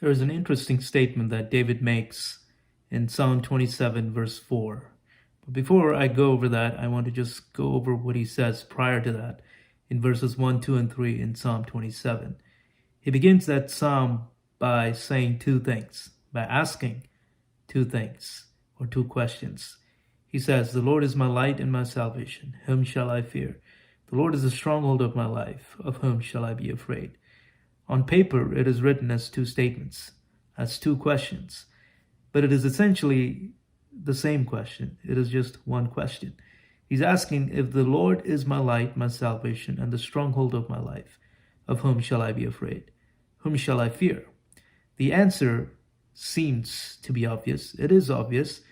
There is an interesting statement that David makes in Psalm 27, verse 4. But before I go over that, I want to just go over what he says prior to that in verses 1, 2, and 3 in Psalm 27. He begins that psalm by saying two things, by asking two things or two questions. He says, "The Lord is my light and my salvation. Whom shall I fear? The Lord is the stronghold of my life. Of whom shall I be afraid?" On paper, it is written as two statements, as two questions, but it is essentially the same question. It is just one question. He's asking, if the Lord is my light, my salvation, and the stronghold of my life, of whom shall I be afraid? Whom shall I fear? The answer seems to be obvious. It is obvious.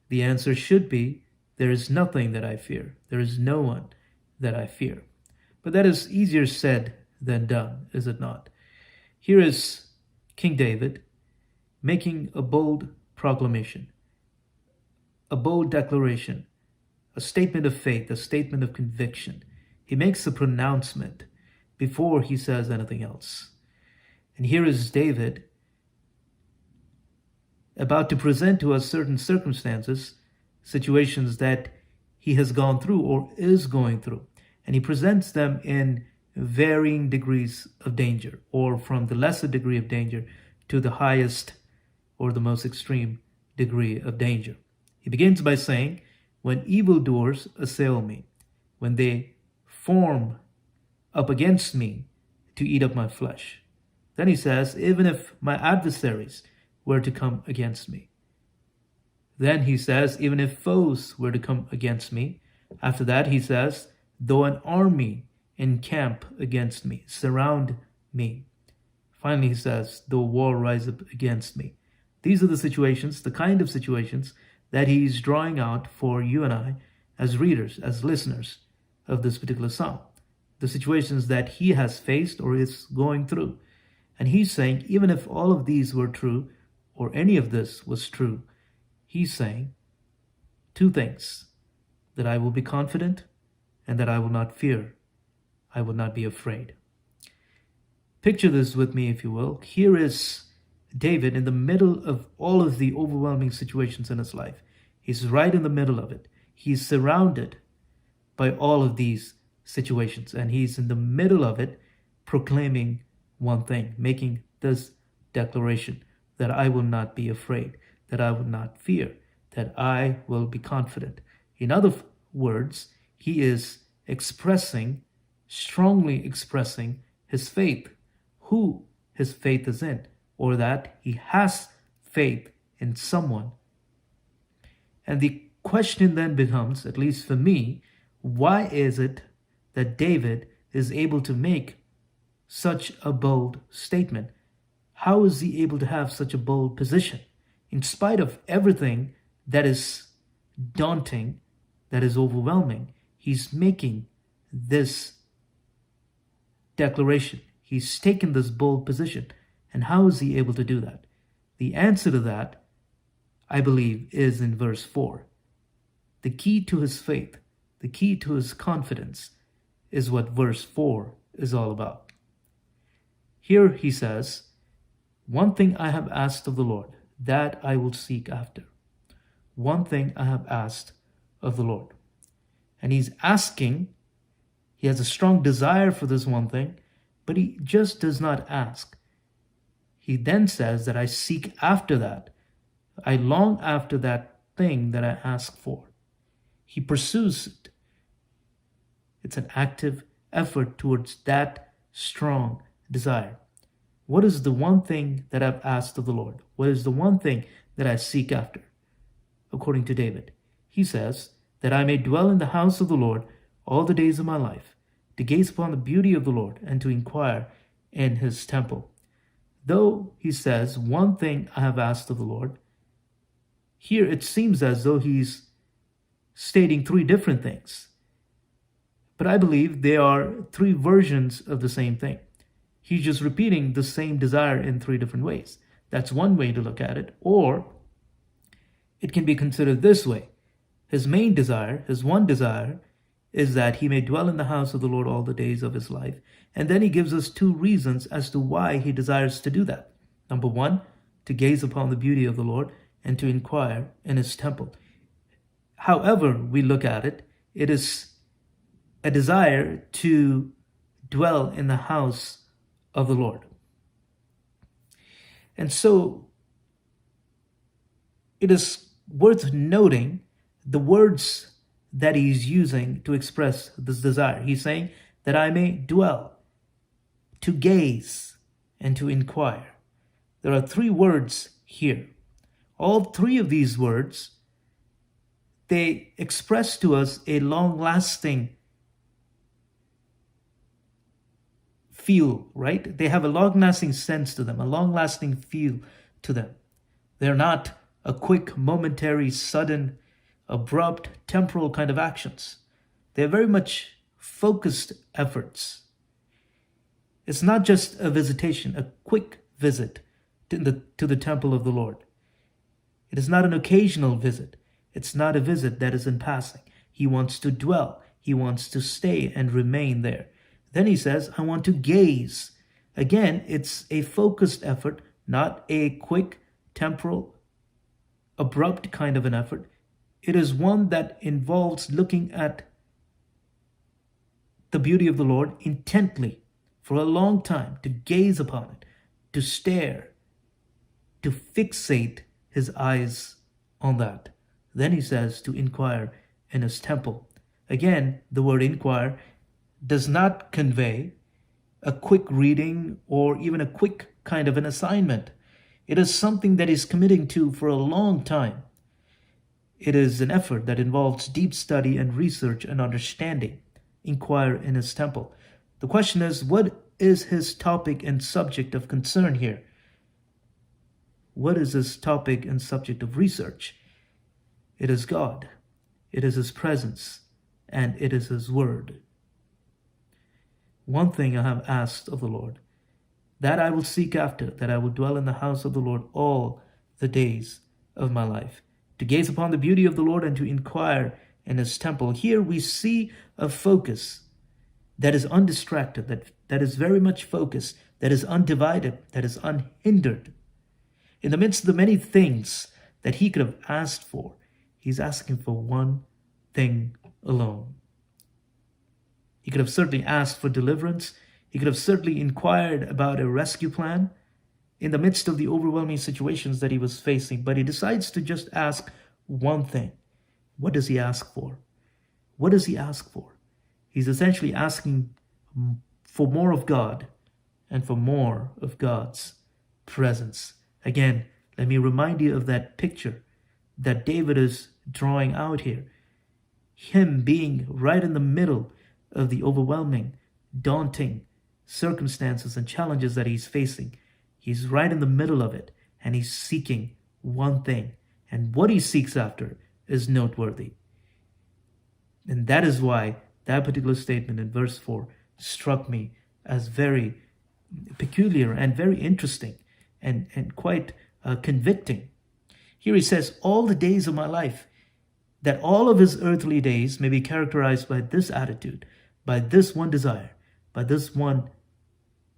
The answer should be, there is nothing that I fear. There is no one that I fear. But that is easier said than done, is it not? Here is King David making a bold proclamation, a bold declaration, a statement of faith, a statement of conviction. He makes a pronouncement before he says anything else. And here is David about to present to us certain circumstances, situations that he has gone through or is going through. And he presents them in varying degrees of danger, or from the lesser degree of danger to the highest or the most extreme degree of danger. He begins by saying, when evildoers assail me, when they form up against me to eat up my flesh. Then he says, even if my adversaries were to come against me. Then he says, even if foes were to come against me. After that, he says, though an army encamp against me, surround me. Finally, he says, though war rise up against me. These are the situations, the kind of situations that he's drawing out for you and I as readers, as listeners of this particular psalm. The situations that he has faced or is going through. And he's saying, even if all of these were true, or any of this was true, he's saying two things, that I will be confident and that I will not fear. I will not be afraid. Picture this with me, if you will. Here is David in the middle of all of the overwhelming situations in his life. He's right in the middle of it. He's surrounded by all of these situations, and he's in the middle of it, proclaiming one thing, making this declaration, that I will not be afraid, that I will not fear, that I will be confident. In other words, he is strongly expressing his faith, who his faith is in, or that he has faith in someone. And the question then becomes, at least for me, why is it that David is able to make such a bold statement? How is he able to have such a bold position? In spite of everything that is daunting, that is overwhelming, he's making this declaration. He's taken this bold position. And how is he able to do that? The answer to that, I believe, is in verse 4. The key to his faith, the key to his confidence, is what verse 4 is all about. Here he says, one thing I have asked of the Lord, that I will seek after. One thing I have asked of the Lord. And he's asking, he has a strong desire for this one thing, but he just does not ask. He then says that I seek after that. I long after that thing that I ask for. He pursues it. It's an active effort towards that strong desire. What is the one thing that I've asked of the Lord? What is the one thing that I seek after? According to David, he says, that I may dwell in the house of the Lord all the days of my life, to gaze upon the beauty of the Lord and to inquire in his temple. Though he says, one thing I have asked of the Lord, here it seems as though he's stating three different things. But I believe they are three versions of the same thing. He's just repeating the same desire in three different ways. That's one way to look at it. Or it can be considered this way. His main desire, his one desire, is that he may dwell in the house of the Lord all the days of his life. And then he gives us two reasons as to why he desires to do that. Number one, to gaze upon the beauty of the Lord and to inquire in his temple. However we look at it, it is a desire to dwell in the house of the Lord. And so it is worth noting the words that he's using to express this desire. He's saying that I may dwell, to gaze, and to inquire. There are three words here. All three of these words, they express to us a long-lasting feel, right? They have a long-lasting sense to them, a long-lasting feel to them. They're not a quick, momentary, sudden, abrupt, temporal kind of actions. They're very much focused efforts. It's not just a visitation, a quick visit to the temple of the Lord. It is not an occasional visit. It's not a visit that is in passing. He wants to dwell. He wants to stay and remain there. Then he says, I want to gaze. Again, it's a focused effort, not a quick, temporal, abrupt kind of an effort. It is one that involves looking at the beauty of the Lord intently for a long time, to gaze upon it, to stare, to fixate his eyes on that. Then he says to inquire in his temple. Again, the word inquire does not convey a quick reading or even a quick kind of an assignment. It is something that he's committing to for a long time. It is an effort that involves deep study and research and understanding. Inquire in his temple. The question is, what is his topic and subject of concern here? What is his topic and subject of research? It is God. It is his presence. And it is his word. One thing I have asked of the Lord, that I will seek after, that I will dwell in the house of the Lord all the days of my life, to gaze upon the beauty of the Lord and to inquire in his temple. Here we see a focus that is undistracted, that is very much focused, that is undivided, that is unhindered. In the midst of the many things that he could have asked for, he's asking for one thing alone. He could have certainly asked for deliverance. He could have certainly inquired about a rescue plan in the midst of the overwhelming situations that he was facing. But he decides to just ask one thing. What does he ask for? What does he ask for? He's essentially asking for more of God and for more of God's presence. Again, let me remind you of that picture that David is drawing out here. Him being right in the middle of the overwhelming, daunting circumstances and challenges that he's facing. He's right in the middle of it, and he's seeking one thing. And what he seeks after is noteworthy. And that is why that particular statement in verse 4 struck me as very peculiar and very interesting and quite convicting. Here he says, all the days of my life, that all of his earthly days may be characterized by this attitude, by this one desire, by this one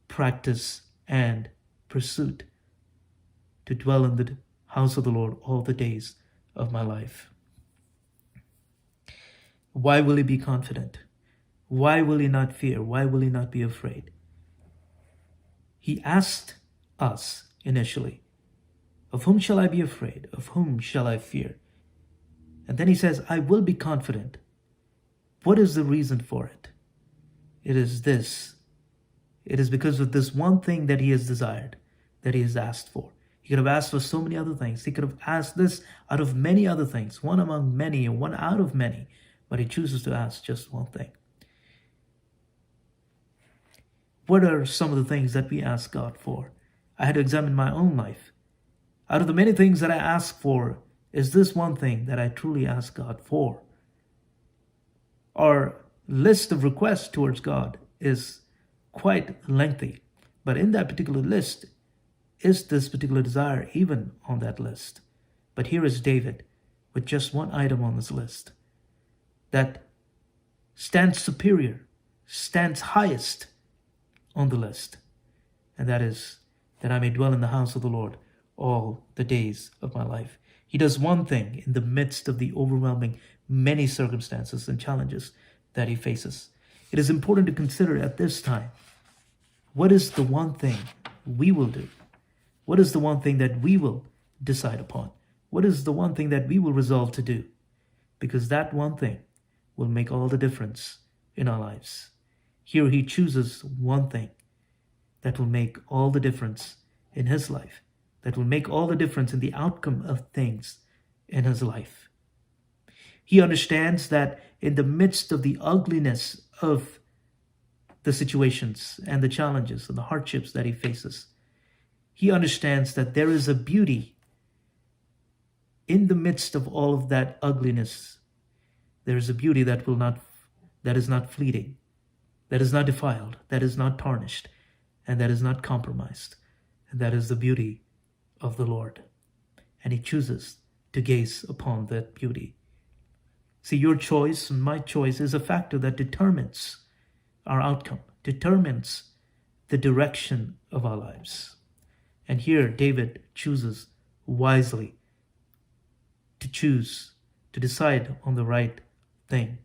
practice and pursuit, to dwell in the house of the Lord all the days of my life. Why will he be confident? Why will he not fear? Why will he not be afraid? He asked us initially, of whom shall I be afraid? Of whom shall I fear? And then he says, I will be confident. What is the reason for it? It is this. It is because of this one thing that he has desired, that he has asked for. He could have asked for so many other things. He could have asked this out of many other things, one among many, and one out of many. But he chooses to ask just one thing. What are some of the things that we ask God for? I had to examine my own life. Out of the many things that I ask for, is this one thing that I truly ask God for? Our list of requests towards God is quite lengthy. But in that particular list, is this particular desire even on that list? But here is David with just one item on this list that stands superior, stands highest on the list. And that is that I may dwell in the house of the Lord all the days of my life. He does one thing in the midst of the overwhelming many circumstances and challenges that he faces. It is important to consider at this time, what is the one thing we will do? What is the one thing that we will decide upon? What is the one thing that we will resolve to do? Because that one thing will make all the difference in our lives. Here he chooses one thing that will make all the difference in his life, that will make all the difference in the outcome of things in his life. He understands that in the midst of the ugliness of the situations and the challenges and the hardships that he faces, he understands that there is a beauty in the midst of all of that ugliness. There is a beauty that is not fleeting, that is not defiled, that is not tarnished, and that is not compromised. And that is the beauty of the Lord. And he chooses to gaze upon that beauty. See, your choice and my choice is a factor that determines our outcome, determines the direction of our lives. And here David chooses wisely to decide on the right thing.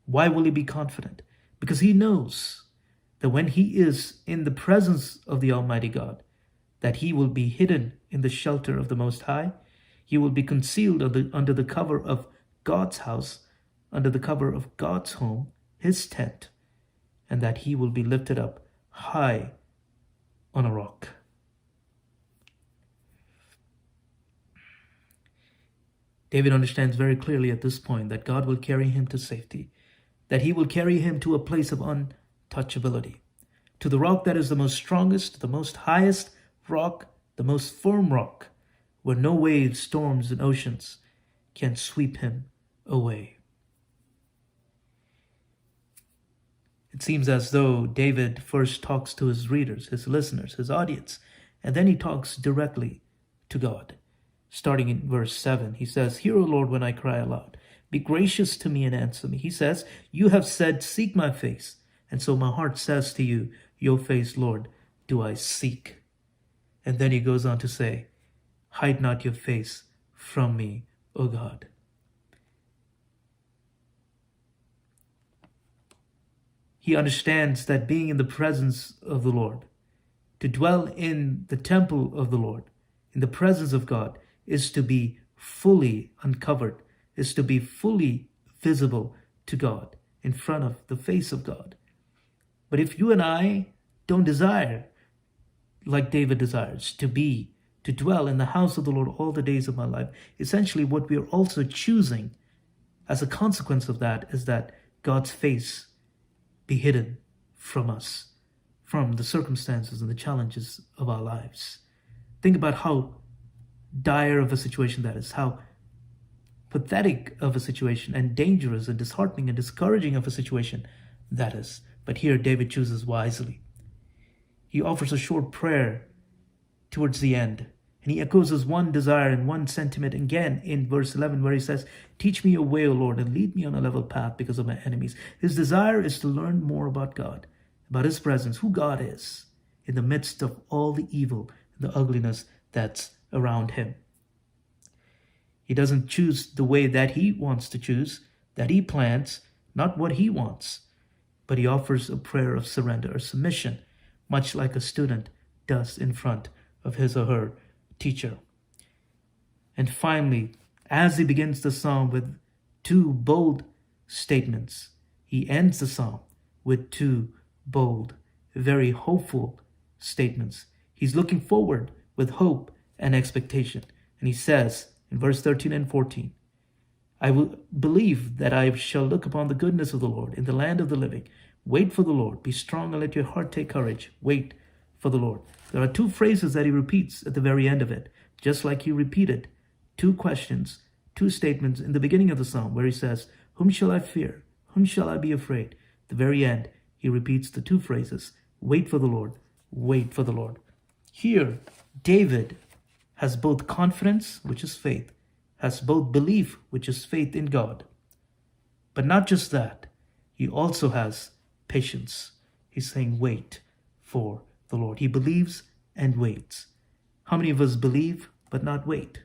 Why will he be confident? Because he knows that when he is in the presence of the Almighty God, that he will be hidden in the shelter of the Most High. He will be concealed under the cover of God's house, under the cover of God's home, his tent, and that he will be lifted up high on a rock. David understands very clearly at this point that God will carry him to safety, that he will carry him to a place of untouchability, to the rock that is the most strongest, the most highest rock, the most firm rock, where no waves, storms, and oceans can sweep him away. It seems as though David first talks to his readers, his listeners, his audience, and then he talks directly to God. Starting in verse 7, he says, "Hear, O Lord, when I cry aloud. Be gracious to me and answer me." He says, "You have said, seek my face. And so my heart says to you, your face, Lord, do I seek." And then he goes on to say, "Hide not your face from me, O God." He understands that being in the presence of the Lord, to dwell in the temple of the Lord, in the presence of God, is to be fully uncovered, is to be fully visible to God, in front of the face of God. But if you and I don't desire, like David desires, to dwell in the house of the Lord all the days of my life, essentially what we are also choosing as a consequence of that is that God's face be hidden from us, from the circumstances and the challenges of our lives. Think about how dire of a situation that is, how pathetic of a situation, and dangerous and disheartening and discouraging of a situation that is. But here David chooses wisely. He offers a short prayer towards the end, and he echoes his one desire and one sentiment again in verse 11, where he says, "Teach me your way, O Lord, and lead me on a level path because of my enemies." His desire is to learn more about God, about his presence, who God is, in the midst of all the evil and the ugliness that's around him. He doesn't choose the way that he wants to choose, that he plans, not what he wants, but he offers a prayer of surrender, or submission, much like a student does in front of his or her teacher. And finally, as he begins the psalm with two bold statements, he ends the psalm with two bold, very hopeful statements. He's looking forward with hope and expectation. And he says in verse 13 and 14, "I will believe that I shall look upon the goodness of the Lord in the land of the living. Wait for the Lord. Be strong and let your heart take courage. Wait for the Lord." There are two phrases that he repeats at the very end of it, just like he repeated two questions, two statements in the beginning of the psalm, where he says, "Whom shall I fear? Whom shall I be afraid?" At the very end, he repeats the two phrases, "Wait for the Lord. Wait for the Lord." Here, David has both confidence, which is faith, has both belief, which is faith in God. But not just that, he also has patience. He's saying, wait for the Lord. He believes and waits. How many of us believe but not wait?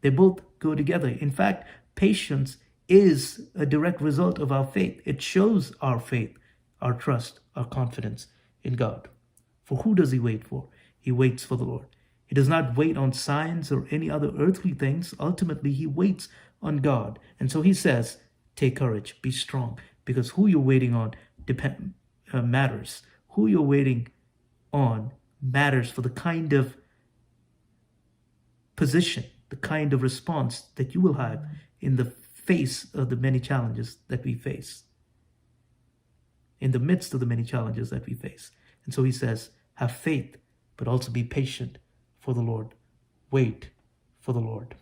They both go together. In fact, patience is a direct result of our faith. It shows our faith, our trust, our confidence in God. For who does he wait for? He waits for the Lord. He does not wait on signs or any other earthly things. Ultimately, he waits on God. And so he says, take courage, be strong, because who you're waiting on matters. Who you're waiting on matters for the kind of position, the kind of response that you will have in the face of the many challenges that we face, in the midst of the many challenges that we face. And so he says, have faith, but also be patient for the Lord. Wait for the Lord.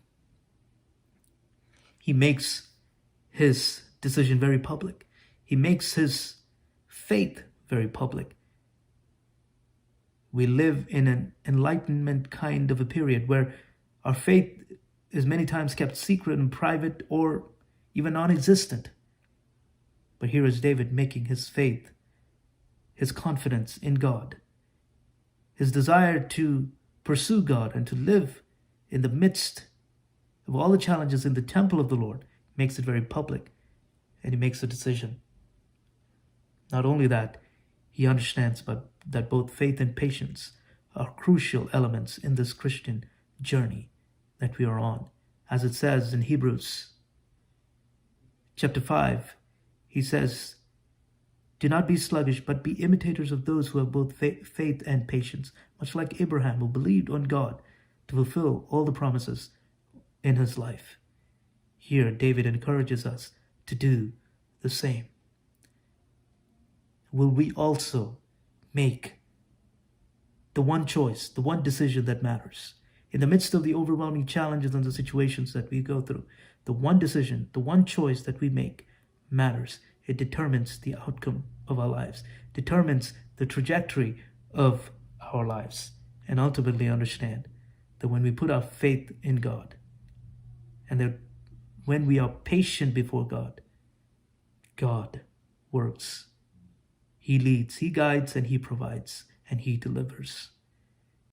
He makes his decision very public. He makes his faith very public. We live in an enlightenment kind of a period where our faith is many times kept secret and private or even non-existent. But here is David making his faith, his confidence in God, his desire to pursue God and to live in the midst of all the challenges in the temple of the Lord, makes it very public, and he makes a decision. Not only that, he understands that both faith and patience are crucial elements in this Christian journey that we are on. As it says in Hebrews chapter 5, he says, do not be sluggish, but be imitators of those who have both faith and patience, much like Abraham, who believed on God to fulfill all the promises in his life. Here, David encourages us to do the same. Will we also make the one choice, the one decision that matters? In the midst of the overwhelming challenges and the situations that we go through, the one decision, the one choice that we make matters. It determines the outcome of our lives, determines the trajectory of our lives, and ultimately understand that when we put our faith in God and that when we are patient before God, God works. He leads, he guides, and he provides, and he delivers.